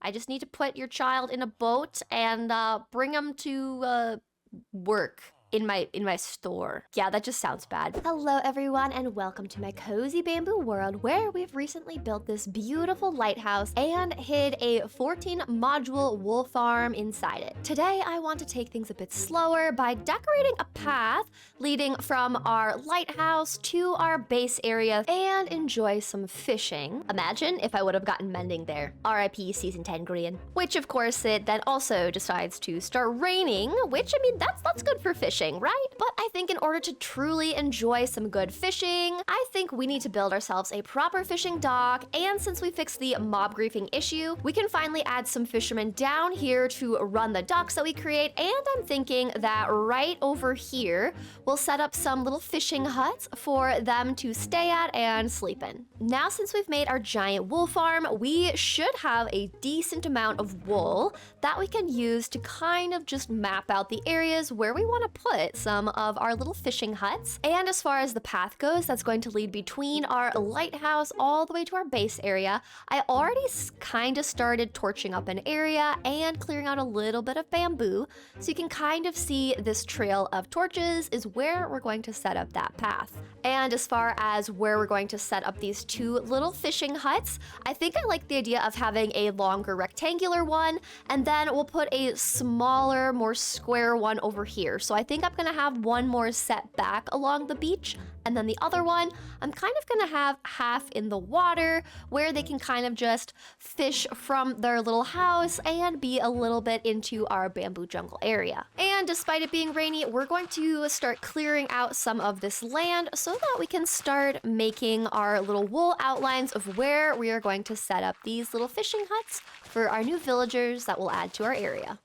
I just need to put your child in a boat and bring them to work in my store. Yeah, that just sounds bad. Hello everyone and welcome to my cozy bamboo world where we've recently built this beautiful lighthouse and hid a 14 module wool farm inside it. Today I want to take things a bit slower by decorating a path leading from our lighthouse to our base area and enjoy some fishing. Imagine if I would have gotten mending there. RIP season 10 green. Which of course it then also decides to start raining, which I mean that's good for fishing, right? But I think in order to truly enjoy some good fishing, I think we need to build ourselves a proper fishing dock, and since we fixed the mob griefing issue, we can finally add some fishermen down here to run the docks that we create, and I'm thinking that right over here, we'll set up some little fishing huts for them to stay at and sleep in. Now since we've made our giant wool farm, we should have a decent amount of wool that we can use to kind of just map out the areas where we want to put some of our little fishing huts. And as far as the path goes, that's going to lead between our lighthouse all the way to our base area. I already kind of started torching up an area and clearing out a little bit of bamboo, so you can kind of see this trail of torches is where we're going to set up that path. And as far as where we're going to set up these two little fishing huts, I think I like the idea of having a longer rectangular one, and then we'll put a smaller, more square one over here. So I think I'm gonna have one more set back along the beach, and then the other one, I'm kind of gonna have half in the water where they can kind of just fish from their little house and be a little bit into our bamboo jungle area. And despite it being rainy, we're going to start clearing out some of this land so that we can start making our little wool outlines of where we are going to set up these little fishing huts for our new villagers that will add to our area.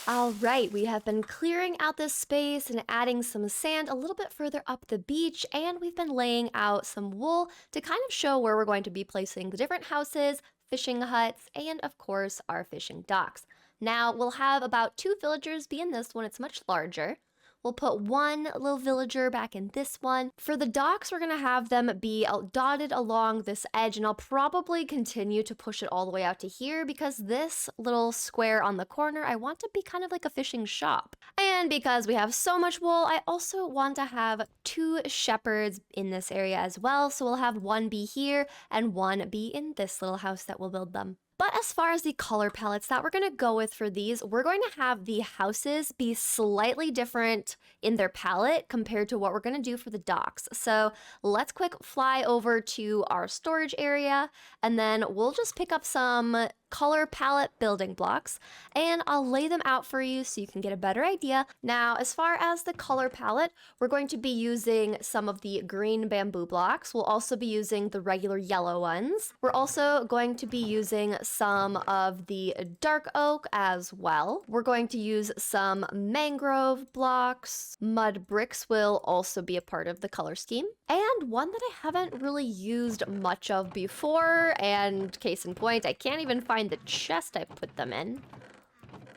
All right, we have been clearing out this space and adding some sand a little bit further up the beach, and we've been laying out some wool to kind of show where we're going to be placing the different houses, fishing huts, and of course our fishing docks. Now we'll have about 2 villagers be in this one. It's much larger. We'll put one little villager back in this one. For the docks, we're gonna have them be dotted along this edge, and I'll probably continue to push it all the way out to here because this little square on the corner, I want to be kind of like a fishing shop. And because we have so much wool, I also want to have 2 shepherds in this area as well. So we'll have one be here and one be in this little house that we'll build them. But as far as the color palettes that we're going to go with for these, we're going to have the houses be slightly different in their palette compared to what we're going to do for the docks. So let's quick fly over to our storage area, and then we'll just pick up some color palette building blocks and I'll lay them out for you so you can get a better idea. Now, as far as the color palette, we're going to be using some of the green bamboo blocks. We'll also be using the regular yellow ones. We're also going to be using some of the dark oak as well. We're going to use some mangrove blocks. Mud bricks will also be a part of the color scheme. And one that I haven't really used much of before, and case in point, I can't even find the chest I put them in.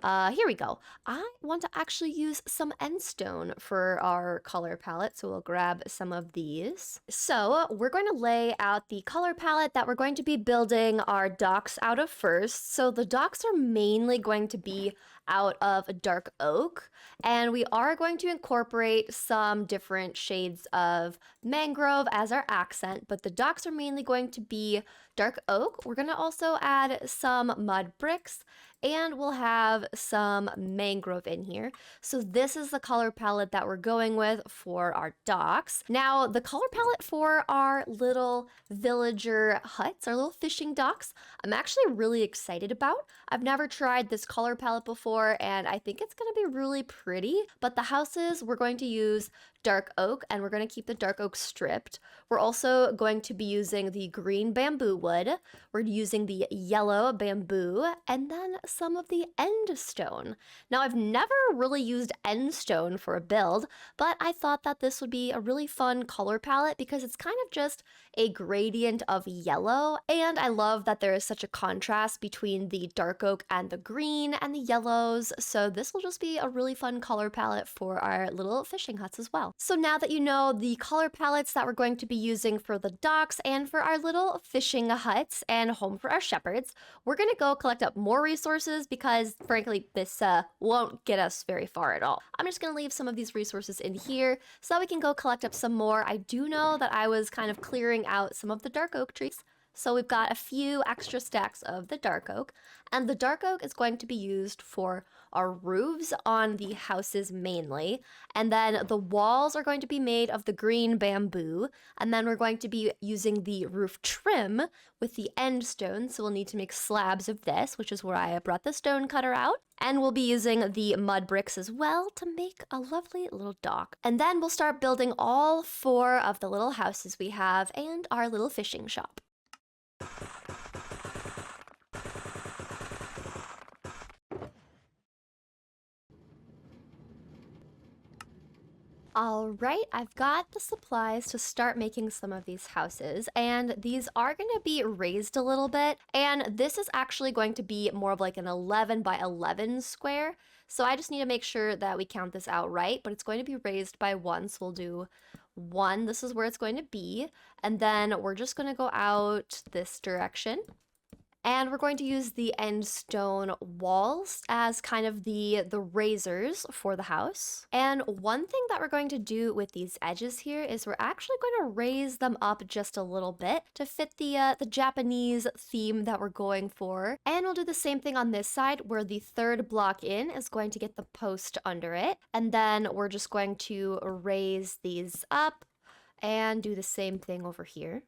Here we go. I want to actually use some endstone for our color palette, so we'll grab some of these. So we're going to lay out the color palette that we're going to be building our docks out of first. So the docks are mainly going to be out of dark oak, and we are going to incorporate some different shades of mangrove as our accent, but the docks are mainly going to be dark oak. We're going to also add some mud bricks, and we'll have some mangrove in here. So this is the color palette that we're going with for our docks. Now, the color palette for our little villager huts, our little fishing docks, I'm actually really excited about. I've never tried this color palette before, and I think it's going to be really pretty. But the houses, we're going to use dark oak, and we're going to keep the dark oak stripped. We're also going to be using the green bamboo wood. We're using the yellow bamboo, and then some of the end stone. Now, I've never really used end stone for a build, but I thought that this would be a really fun color palette because it's kind of just a gradient of yellow, and I love that there is such a contrast between the dark oak and the green and the yellows, so this will just be a really fun color palette for our little fishing huts as well. So now that you know the color palettes that we're going to be using for the docks and for our little fishing huts and home for our shepherds, we're gonna go collect up more resources because frankly this won't get us very far at all. I'm just gonna leave some of these resources in here so that we can go collect up some more. I do know that I was kind of clearing out some of the dark oak trees, so we've got a few extra stacks of the dark oak, and the dark oak is going to be used for our roofs on the houses mainly, and then the walls are going to be made of the green bamboo, and then we're going to be using the roof trim with the end stone, so we'll need to make slabs of this, which is where I brought the stone cutter out, and we'll be using the mud bricks as well to make a lovely little dock. And then we'll start building all 4 of the little houses we have and our little fishing shop. All right, I've got the supplies to start making some of these houses, and these are going to be raised a little bit, and this is actually going to be more of like an 11 by 11 square, so I just need to make sure that we count this out right, but it's going to be raised by 1, so we'll do 1, this is where it's going to be, and then we're just going to go out this direction. And we're going to use the end stone walls as kind of the raisers for the house. And one thing that we're going to do with these edges here is we're actually going to raise them up just a little bit to fit the Japanese theme that we're going for. And we'll do the same thing on this side where the 3rd block in is going to get the post under it. And then we're just going to raise these up and do the same thing over here.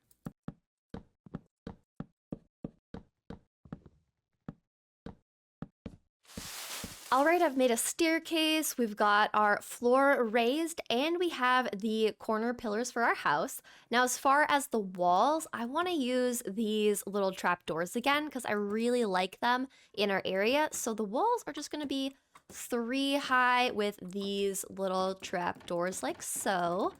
All right, I've made a staircase, we've got our floor raised, and we have the corner pillars for our house. Now, as far as the walls, I want to use these little trapdoors again because I really like them in our area. So the walls are just going to be 3 high with these little trapdoors like so.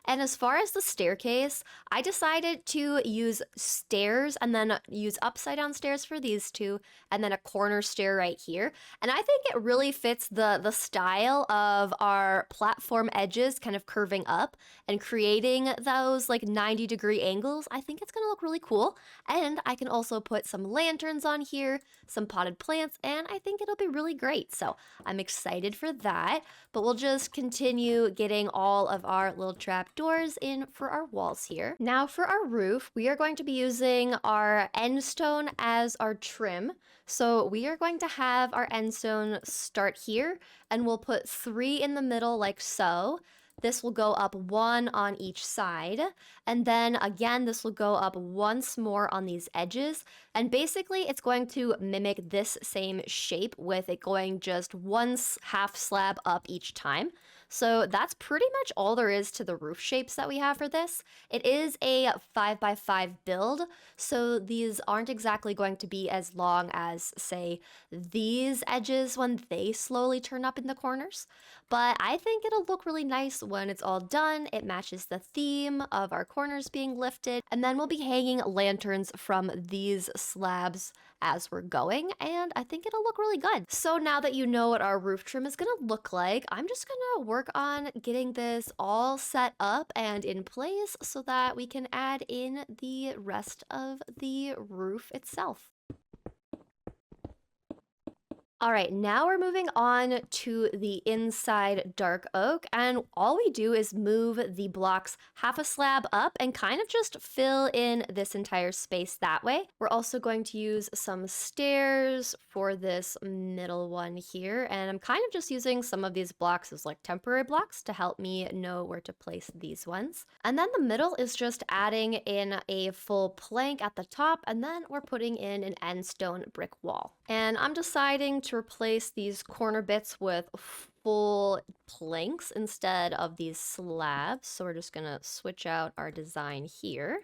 And as far as the staircase, I decided to use stairs and then use upside down stairs for these 2, and then a corner stair right here. And I think it really fits the style of our platform edges kind of curving up and creating those like 90-degree angles. I think it's gonna look really cool. And I can also put some lanterns on here, some potted plants, and I think it'll be really great. So I'm excited for that, but we'll just continue getting all of our little trapdoors in for our walls here. Now for our roof, we are going to be using our end stone as our trim. So we are going to have our end stone start here, and we'll put 3 in the middle like so. This will go up 1 on each side, and then again this will go up once more on these edges, and basically it's going to mimic this same shape with it going just 1 half slab up each time. So that's pretty much all there is to the roof shapes that we have for this. It is a 5x5 build, so these aren't exactly going to be as long as, say, these edges when they slowly turn up in the corners. But I think it'll look really nice when it's all done. It matches the theme of our corners being lifted, and then we'll be hanging lanterns from these slabs as we're going, and I think it'll look really good. So now that you know what our roof trim is gonna look like, I'm just gonna work on getting this all set up and in place so that we can add in the rest of the roof itself. All right, now we're moving on to the inside dark oak, and all we do is move the blocks half a slab up and kind of just fill in this entire space that way. We're also going to use some stairs for this middle one here, and I'm kind of just using some of these blocks as like temporary blocks to help me know where to place these ones. And then the middle is just adding in a full plank at the top, and then we're putting in an end stone brick wall. And I'm deciding to replace these corner bits with full planks instead of these slabs. So we're just gonna switch out our design here.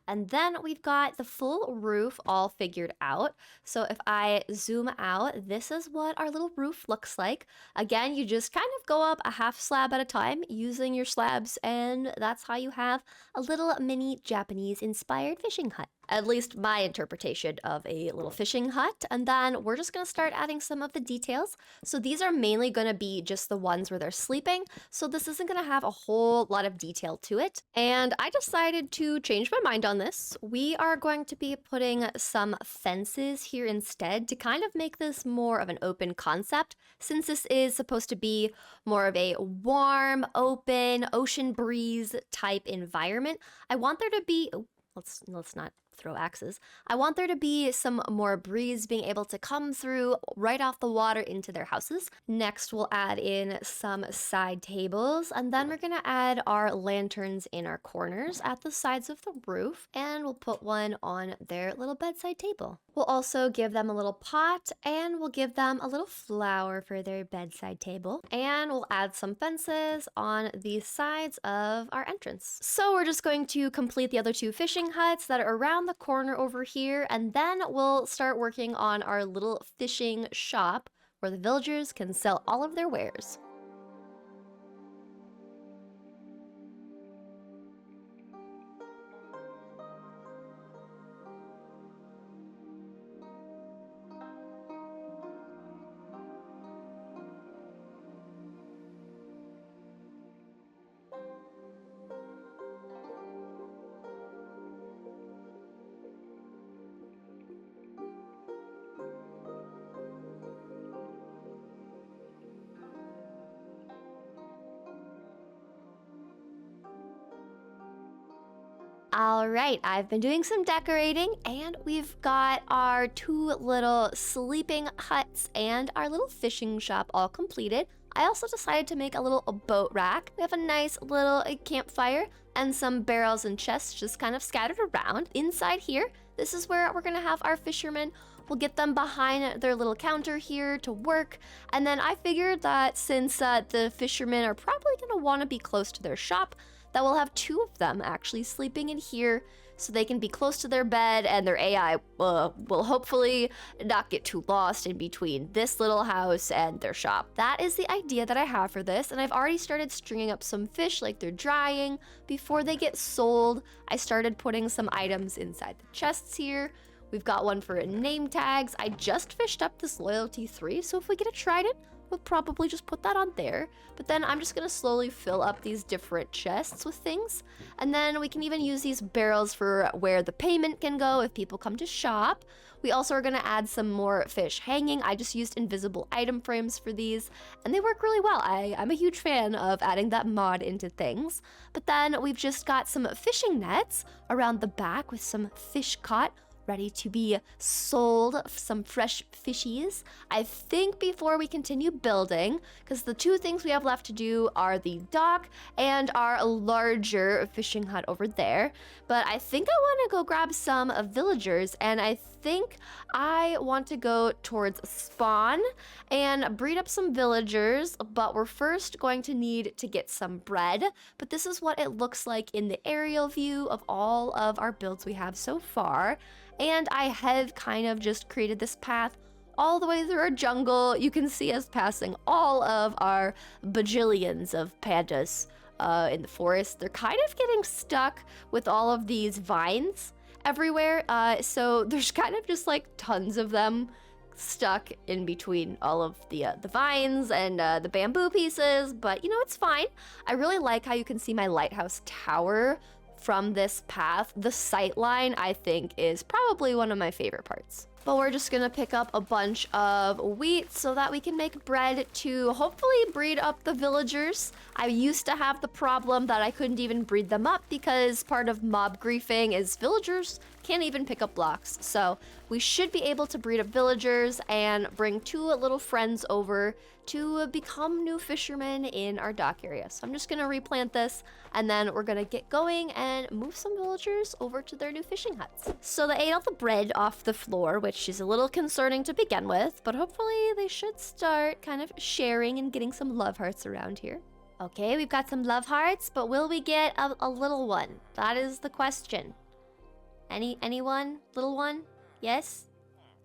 And then we've got the full roof all figured out. So if I zoom out, this is what our little roof looks like. Again, you just kind of go up a half slab at a time using your slabs, and that's how you have a little mini Japanese inspired fishing hut. At least my interpretation of a little fishing hut. And then we're just gonna start adding some of the details. So these are mainly gonna be just the ones where they're sleeping. So this isn't gonna have a whole lot of detail to it. And I decided to change my mind on this. We are going to be putting some fences here instead to kind of make this more of an open concept, since this is supposed to be more of a warm, open, ocean breeze type environment. I want there to be, let's not throw axes. I want there to be some more breeze being able to come through right off the water into their houses. Next, we'll add in some side tables, and then we're gonna add our lanterns in our corners at the sides of the roof, and we'll put one on their little bedside table. We'll also give them a little pot, and we'll give them a little flower for their bedside table, and we'll add some fences on the sides of our entrance. So we're just going to complete the other two fishing huts that are around the corner over here, and then we'll start working on our little fishing shop where the villagers can sell all of their wares. All right, I've been doing some decorating, and we've got our two little sleeping huts and our little fishing shop all completed. I also decided to make a little boat rack. We have a nice little campfire and some barrels and chests just kind of scattered around. Inside here, this is where we're gonna have our fishermen. We'll get them behind their little counter here to work. And then I figured that since the fishermen are probably gonna wanna be close to their shop, that we'll have two of them actually sleeping in here so they can be close to their bed, and their AI will hopefully not get too lost in between this little house and their shop. That is the idea that I have for this, and I've already started stringing up some fish like they're drying. Before they get sold, I started putting some items inside the chests here. We've got one for name tags. I just fished up this Loyalty 3, so if we get a trident, we'll probably just put that on there. But then I'm just gonna slowly fill up these different chests with things. And then we can even use these barrels for where the payment can go if people come to shop. We also are gonna add some more fish hanging. I just used invisible item frames for these, and they work really well. I'm a huge fan of adding that mod into things. But then we've just got some fishing nets around the back with some fish caught, ready to be sold, some fresh fishies. I think before we continue building, because the two things we have left to do are the dock and our larger fishing hut over there. But I think I want to go grab some villagers, and I think I want to go towards spawn and breed up some villagers, but we're first going to need to get some bread. But this is what it looks like in the aerial view of all of our builds we have so far. And I have kind of just created this path all the way through our jungle. You can see us passing all of our bajillions of pandas in the forest. They're kind of getting stuck with all of these vines everywhere. So there's kind of just like tons of them stuck in between all of the vines and the bamboo pieces. But you know, it's fine. I really like how you can see my lighthouse tower from this path. The sight line, I think, is probably one of my favorite parts. But we're just gonna pick up a bunch of wheat so that we can make bread to hopefully breed up the villagers. I used to have the problem that I couldn't even breed them up because part of mob griefing is villagers can't even pick up blocks. So we should be able to breed up villagers and bring two little friends over to become new fishermen in our dock area. So I'm just gonna replant this, and then we're gonna get going and move some villagers over to their new fishing huts. So they ate all the bread off the floor, which which is a little concerning to begin with, but hopefully they should start kind of sharing and getting some love hearts around here. Okay, we've got some love hearts, but will we get a little one? That is the question. Anyone? Little one? Yes?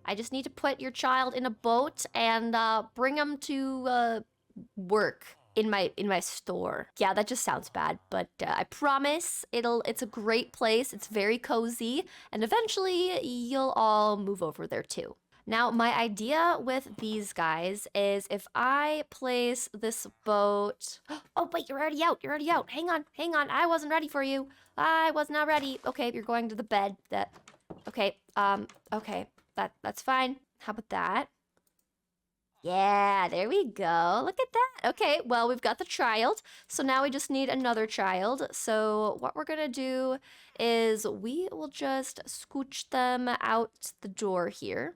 I just need to put your child in a boat and bring him to work in my store. Yeah, that just sounds bad, but I promise it's a great place. It's very cozy, and eventually you'll all move over there too. Now, my idea with these guys is if I place this boat... Oh, wait, you're already out. You're already out. Hang on. I wasn't ready for you. I was not ready. Okay, you're going to the bed. Okay, okay. That's fine. How about that? Yeah, there we go. Look at that. Okay, well, we've got the child. So now we just need another child. So what we're gonna do is we will just scooch them out the door here.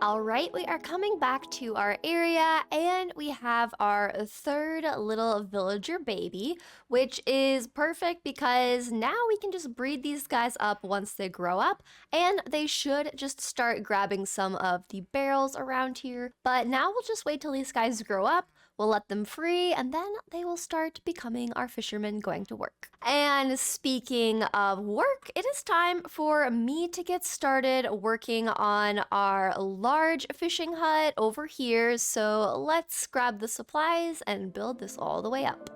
All right, we are coming back to our area and we have our third little villager baby, which is perfect because now we can just breed these guys up once they grow up and they should just start grabbing some of the barrels around here. But now we'll just wait till these guys grow up. We'll let them free, and then they will start becoming our fishermen going to work. And speaking of work, it is time for me to get started working on our large fishing hut over here. So let's grab the supplies and build this all the way up.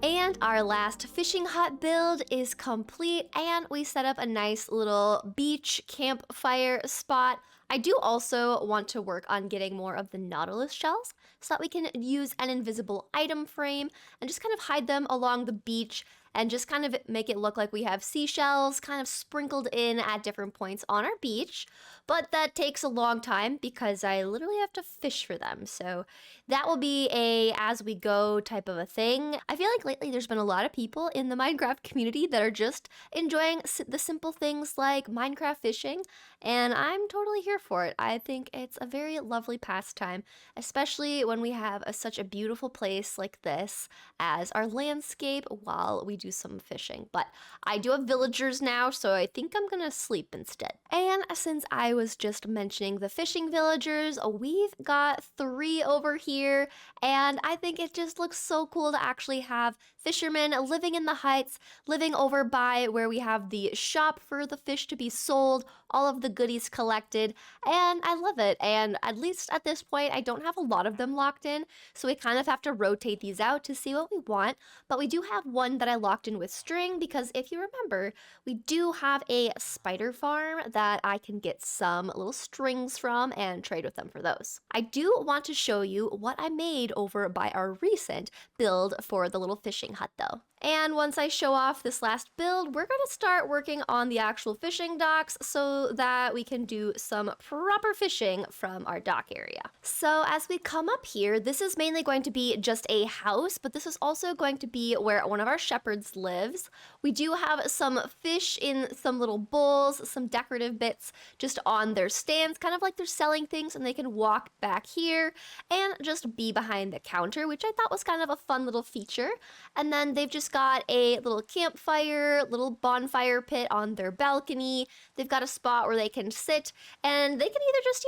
And our last fishing hut build is complete, and we set up a nice little beach campfire spot. I do also want to work on getting more of the nautilus shells so that we can use an invisible item frame and just kind of hide them along the beach and just kind of make it look like we have seashells kind of sprinkled in at different points on our beach. But that takes a long time because I literally have to fish for them. So that will be a as we go type of a thing. I feel like lately there's been a lot of people in the Minecraft community that are just enjoying the simple things like Minecraft fishing, and I'm totally here for it. I think it's a very lovely pastime, especially when we have such a beautiful place like this as our landscape while we do some fishing. But I do have villagers now, so I think I'm gonna sleep instead. And since I was just mentioning the fishing villagers, we've got 3 over here, and I think it just looks so cool to actually have fishermen living in the heights, living over by where we have the shop for the fish to be sold, all of the goodies collected, and I love it. And at least at this point, I don't have a lot of them locked in, so we kind of have to rotate these out to see what we want. But we do have one that I locked in with string because if you remember, we do have a spider farm that I can get some little strings from and trade with them for those. I do want to show you what I made over by our recent build for the little fishing hut though. And once I show off this last build, we're going to start working on the actual fishing docks so that we can do some proper fishing from our dock area. So as we come up here, this is mainly going to be just a house, but this is also going to be where one of our shepherds lives. We do have some fish in some little bowls, some decorative bits just on their stands, kind of like they're selling things, and they can walk back here and just be behind the counter, which I thought was kind of a fun little feature. And then they've just got a little campfire, little bonfire pit on their balcony. They've got a spot where they can sit, and they can either just,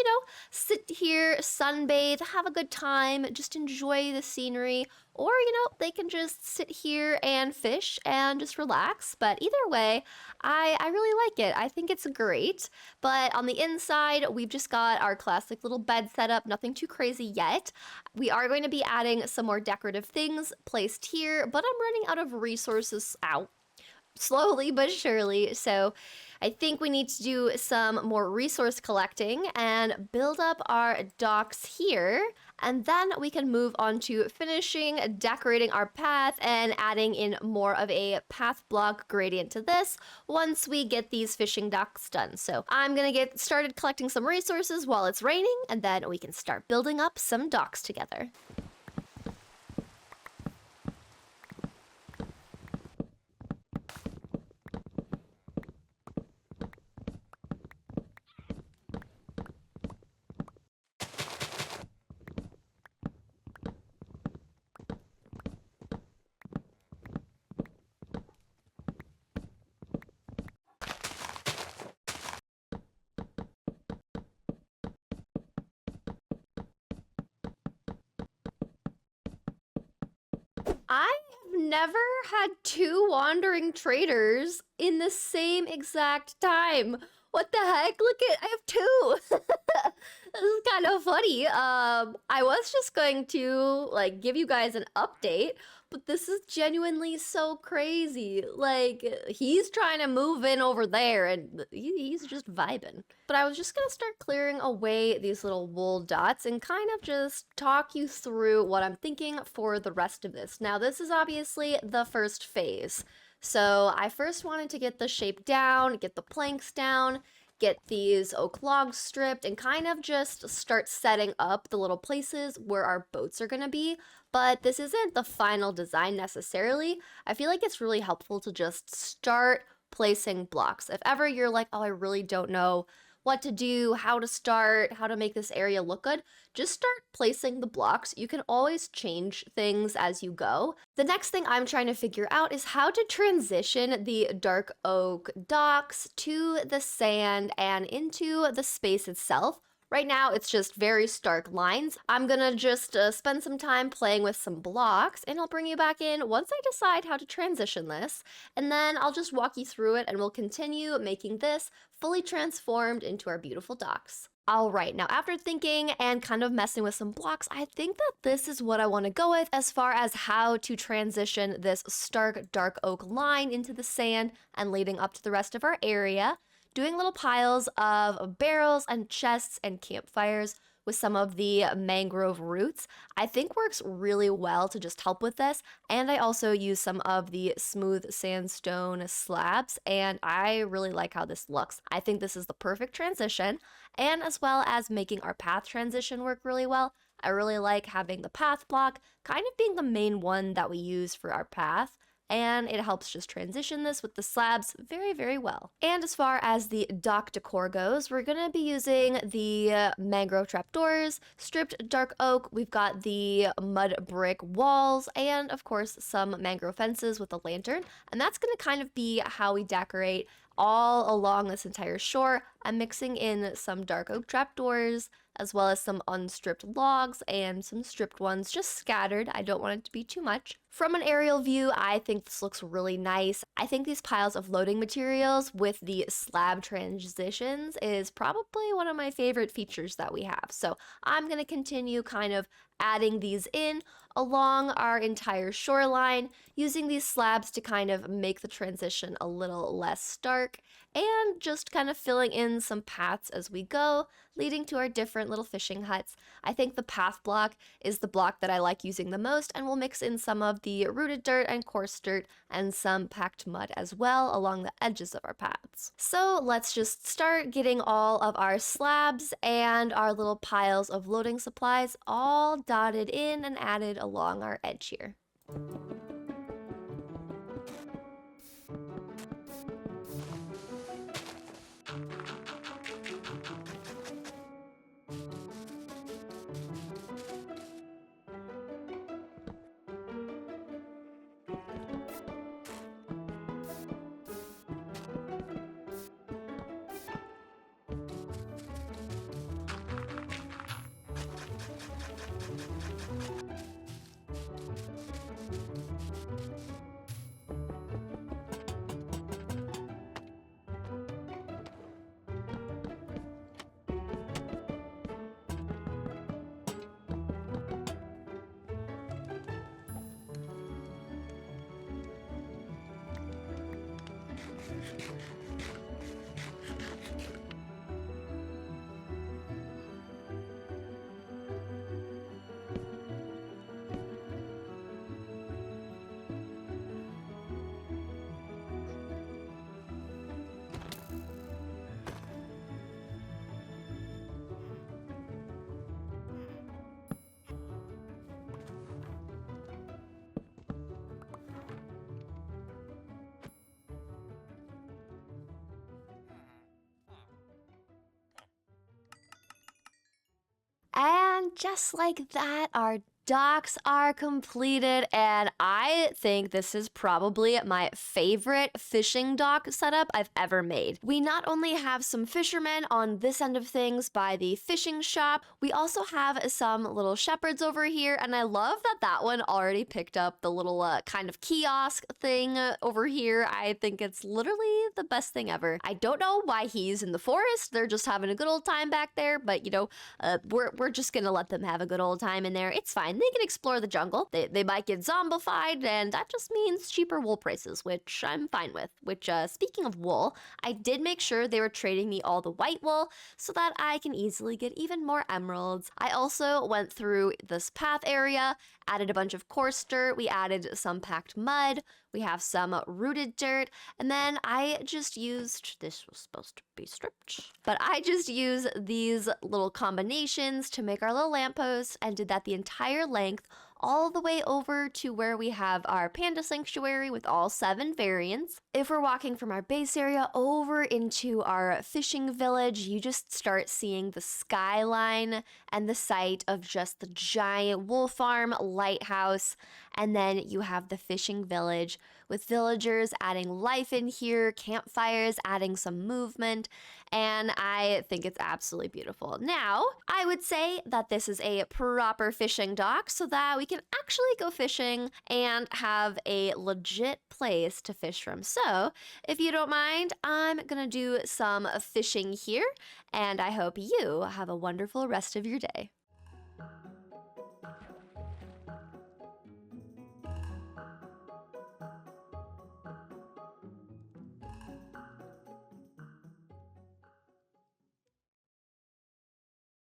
sit here, sunbathe, have a good time, just enjoy the scenery, or, they can just sit here and fish and just relax. But either way, I really like it. I think it's great. But on the inside, we've just got our classic little bed setup, nothing too crazy yet. We are going to be adding some more decorative things placed here, but I'm running out of resources slowly but surely. So I think we need to do some more resource collecting and build up our docks here. And then we can move on to finishing decorating our path and adding in more of a path block gradient to this once we get these fishing docks done. So I'm gonna get started collecting some resources while it's raining, and then we can start building up some docks together. I have never had two wandering traders in the same exact time. What the heck? Look at, I have two. This is kind of funny. I was just going to like give you guys an update, but this is genuinely so crazy. Like, he's trying to move in over there and he's just vibing. But I was just gonna start clearing away these little wool dots and kind of just talk you through what I'm thinking for the rest of this. Now, this is obviously the first phase. So I first wanted to get the shape down, get the planks down, get these oak logs stripped, and kind of just start setting up the little places where our boats are gonna be. But this isn't the final design necessarily. I feel like it's really helpful to just start placing blocks. If ever you're like, oh, I really don't know what to do, how to start, how to make this area look good, just start placing the blocks. You can always change things as you go. The next thing I'm trying to figure out is how to transition the dark oak docks to the sand and into the space itself. Right now, it's just very stark lines. I'm gonna just spend some time playing with some blocks, and I'll bring you back in once I decide how to transition this, and then I'll just walk you through it, and we'll continue making this fully transformed into our beautiful docks. All right, now after thinking and kind of messing with some blocks, I think that this is what I want to go with as far as how to transition this stark dark oak line into the sand and leading up to the rest of our area. Doing little piles of barrels and chests and campfires with some of the mangrove roots, I think works really well to just help with this. And I also use some of the smooth sandstone slabs, and I really like how this looks. I think this is the perfect transition, and as well as making our path transition work really well. I really like having the path block kind of being the main one that we use for our path, and it helps just transition this with the slabs very, very well. And as far as the dock decor goes, we're gonna be using the mangrove trapdoors, stripped dark oak, we've got the mud brick walls, and of course some mangrove fences with a lantern, and that's gonna kind of be how we decorate all along this entire shore. I'm mixing in some dark oak trapdoors, as well as some unstripped logs and some stripped ones just scattered. I don't want it to be too much. From an aerial view, I think this looks really nice. I think these piles of loading materials with the slab transitions is probably one of my favorite features that we have. So I'm gonna continue kind of adding these in along our entire shoreline, using these slabs to kind of make the transition a little less stark, and just kind of filling in some paths as we go, leading to our different little fishing huts. I think the path block is the block that I like using the most, and we'll mix in some of the rooted dirt and coarse dirt and some packed mud as well along the edges of our paths. So let's just start getting all of our slabs and our little piles of loading supplies all dotted in and added along our edge here. just like that, our docks are completed, and I think this is probably my favorite fishing dock setup I've ever made. We not only have some fishermen on this end of things by the fishing shop, we also have some little shepherds over here, and I love that that one already picked up the little kind of kiosk thing over here. I think it's literally the best thing ever. I don't know why he's in the forest. They're just having a good old time back there, but you know, we're just gonna let them have a good old time in there. It's fine. They can explore the jungle. They might get zombified, and that just means cheaper wool prices, which I'm fine with. Which, speaking of wool, I did make sure they were trading me all the white wool so that I can easily get even more emeralds. I also went through this path area, added a bunch of coarse dirt. We added some packed mud. We have some rooted dirt, and then I just used, this was supposed to be stripped, but I just used these little combinations to make our little lampposts and did that the entire length all the way over to where we have our panda sanctuary with all 7 variants. If we're walking from our base area over into our fishing village, you just start seeing the skyline and the sight of just the giant wool farm lighthouse, and then you have the fishing village with villagers adding life in here, campfires adding some movement, and I think it's absolutely beautiful. Now, I would say that this is a proper fishing dock so that we can actually go fishing and have a legit place to fish from. So, if you don't mind, I'm gonna do some fishing here, and I hope you have a wonderful rest of your day.